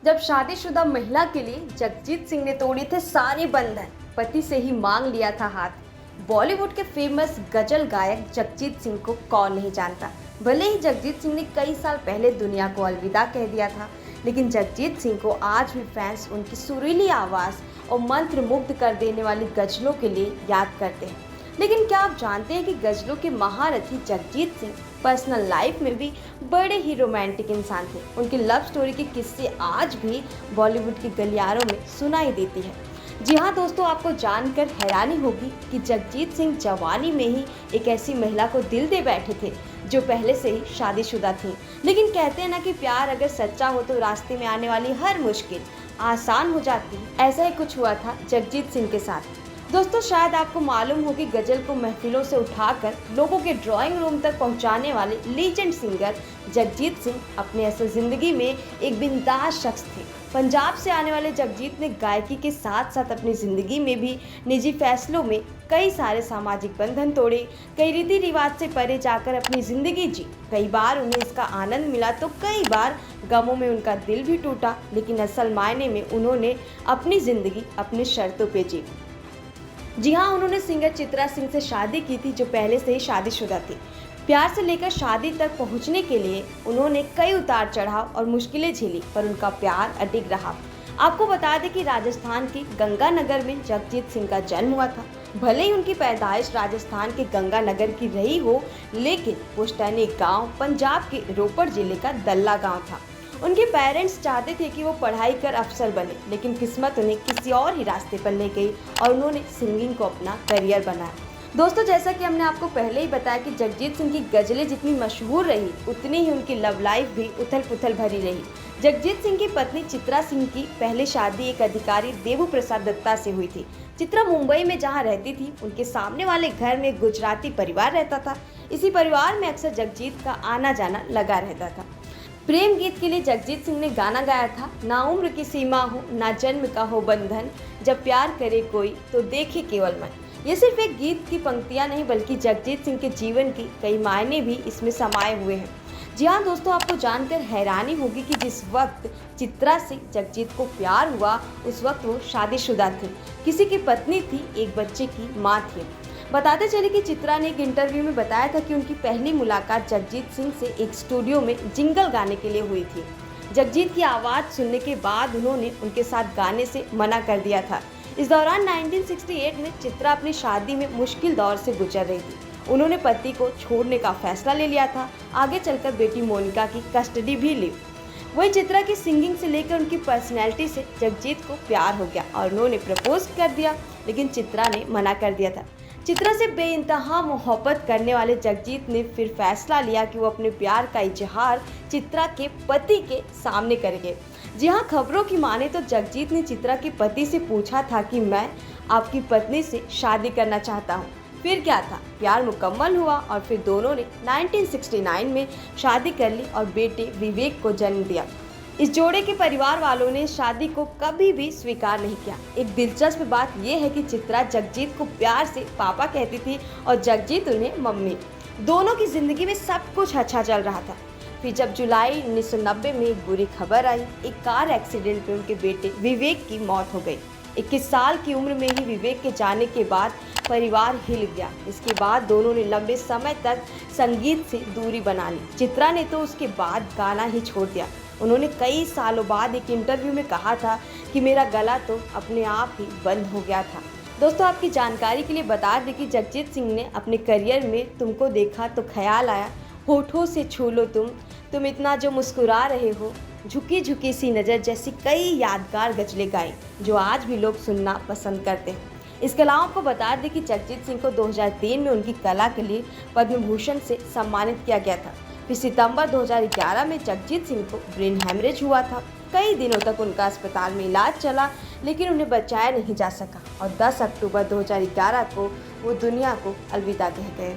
जब शादीशुदा महिला के लिए जगजीत सिंह ने तोड़ी थे सारे बंधन, पति से ही मांग लिया था हाथ। बॉलीवुड के फेमस गजल गायक जगजीत सिंह को कौन नहीं जानता। भले ही जगजीत सिंह ने कई साल पहले दुनिया को अलविदा कह दिया था, लेकिन जगजीत सिंह को आज भी फैंस उनकी सुरीली आवाज़ और मंत्र मुग्ध कर देने वाली गजलों के लिए याद करते हैं। लेकिन क्या आप जानते हैं कि गजलों के महारथी जगजीत सिंह पर्सनल लाइफ में भी बड़े ही रोमांटिक इंसान थे। उनकी लव स्टोरी के किस्से आज भी बॉलीवुड के गलियारों में सुनाई देती है। जी हाँ दोस्तों, आपको जानकर हैरानी होगी कि जगजीत सिंह जवानी में ही एक ऐसी महिला को दिल दे बैठे थे जो पहले से ही शादीशुदा थी। लेकिन कहते हैं ना कि प्यार अगर सच्चा हो तो रास्ते में आने वाली हर मुश्किल आसान हो जाती है। ऐसा ही कुछ हुआ था जगजीत सिंह के साथ। दोस्तों, शायद आपको मालूम हो कि गजल को महफिलों से उठाकर लोगों के ड्राइंग रूम तक पहुंचाने वाले लीजेंड सिंगर जगजीत सिंह अपने असल जिंदगी में एक बिंदास शख्स थे। पंजाब से आने वाले जगजीत ने गायकी के साथ साथ अपनी जिंदगी में भी निजी फैसलों में कई सारे सामाजिक बंधन तोड़े, कई रीति रिवाज से परे जाकर अपनी जिंदगी जी। कई बार उन्हें इसका आनंद मिला तो कई बार गमों में उनका दिल भी टूटा, लेकिन असल मायने में उन्होंने अपनी जिंदगी अपनी शर्तों पे जी। जी हाँ, उन्होंने सिंगर चित्रा सिंह से शादी की थी जो पहले से ही शादीशुदा थी। प्यार से लेकर शादी तक पहुंचने के लिए उन्होंने कई उतार चढ़ाव और मुश्किलें झेली, पर उनका प्यार अडिग रहा। आपको बता दें कि राजस्थान के गंगानगर में जगजीत सिंह का जन्म हुआ था। भले ही उनकी पैदाइश राजस्थान के गंगानगर की रही हो, लेकिन पुश्तैनी गांव पंजाब के रोपड़ जिले का दल्ला गांव था। उनके पेरेंट्स चाहते थे कि वो पढ़ाई कर अफसर बने, लेकिन किस्मत उन्हें किसी और ही रास्ते पर ले गई और उन्होंने सिंगिंग को अपना करियर बनाया। दोस्तों, जैसा कि हमने आपको पहले ही बताया कि जगजीत सिंह की गजलें जितनी मशहूर रही, उतनी ही उनकी लव लाइफ भी उथल पुथल भरी रही। जगजीत सिंह की पत्नी चित्रा सिंह की पहली शादी एक अधिकारी देवू प्रसाद दत्ता से हुई थी। चित्रा मुंबई में जहाँ रहती थी, उनके सामने वाले घर में एक गुजराती परिवार रहता था। इसी परिवार में अक्सर जगजीत का आना जाना लगा रहता था। प्रेम गीत के लिए जगजीत सिंह ने गाना गाया था, ना उम्र की सीमा हो ना जन्म का हो बंधन, जब प्यार करे कोई तो देखे केवल मन। ये सिर्फ एक गीत की पंक्तियां नहीं, बल्कि जगजीत सिंह के जीवन की कई मायने भी इसमें समाये हुए हैं। जी हाँ दोस्तों, आपको जानकर हैरानी होगी कि जिस वक्त चित्रा से जगजीत को प्यार हुआ, उस वक्त वो शादीशुदा थी, किसी की पत्नी थी, एक बच्चे की माँ थी। बताते चले कि चित्रा ने एक इंटरव्यू में बताया था कि उनकी पहली मुलाकात जगजीत सिंह से एक स्टूडियो में जिंगल गाने के लिए हुई थी। जगजीत की आवाज़ सुनने के बाद उन्होंने उनके साथ गाने से मना कर दिया था। इस दौरान 1968 में चित्रा अपनी शादी में मुश्किल दौर से गुजर रही थी। उन्होंने पति को छोड़ने का फैसला ले लिया था। आगे चलकर बेटी मोनिका की कस्टडी भी ली। वही चित्रा की सिंगिंग से लेकर उनकी पर्सनैलिटी से जगजीत को प्यार हो गया और उन्होंने प्रपोज कर दिया, लेकिन चित्रा ने मना कर दिया था। चित्रा से बेइंतहा मोहब्बत करने वाले जगजीत ने फिर फैसला लिया कि वो अपने प्यार का इजहार चित्रा के पति के सामने करेंगे। जी हाँ, खबरों की माने तो जगजीत ने चित्रा के पति से पूछा था कि मैं आपकी पत्नी से शादी करना चाहता हूँ। फिर क्या था, प्यार मुकम्मल हुआ और फिर दोनों ने 1969 में शादी कर ली और बेटे विवेक को जन्म दिया। इस जोड़े के परिवार वालों ने शादी को कभी भी स्वीकार नहीं किया। एक दिलचस्प बात यह है कि चित्रा जगजीत को प्यार से पापा कहती थी और जगजीत उन्हें मम्मी। दोनों की जिंदगी में सब कुछ अच्छा चल रहा था। फिर जब जुलाई 1990 में एक बुरी खबर आई, एक कार एक्सीडेंट में उनके बेटे विवेक की मौत हो गई। 21 साल की उम्र में ही विवेक के जाने के बाद परिवार हिल गया। इसके बाद दोनों ने लंबे समय तक संगीत से दूरी बना ली। चित्रा ने तो उसके बाद गाना ही छोड़ दिया। उन्होंने कई सालों बाद एक इंटरव्यू में कहा था कि मेरा गला तो अपने आप ही बंद हो गया था। दोस्तों, आपकी जानकारी के लिए बता दें कि जगजीत सिंह ने अपने करियर में तुमको देखा तो ख्याल आया, होठों से छू लो तुम इतना जो मुस्कुरा रहे हो, झुकी झुकी सी नज़र जैसी कई यादगार गजलें गाई जो आज भी लोग सुनना पसंद करते हैं। इसके अलावा आपको बता दें कि जगजीत सिंह को 2003 में उनकी कला के लिए पद्म भूषण से सम्मानित किया गया था। फिर सितंबर 2011 में जगजीत सिंह को ब्रेन हैमरेज हुआ था। कई दिनों तक उनका अस्पताल में इलाज चला, लेकिन उन्हें बचाया नहीं जा सका और 10 अक्टूबर 2011 को वो दुनिया को अलविदा कह गए।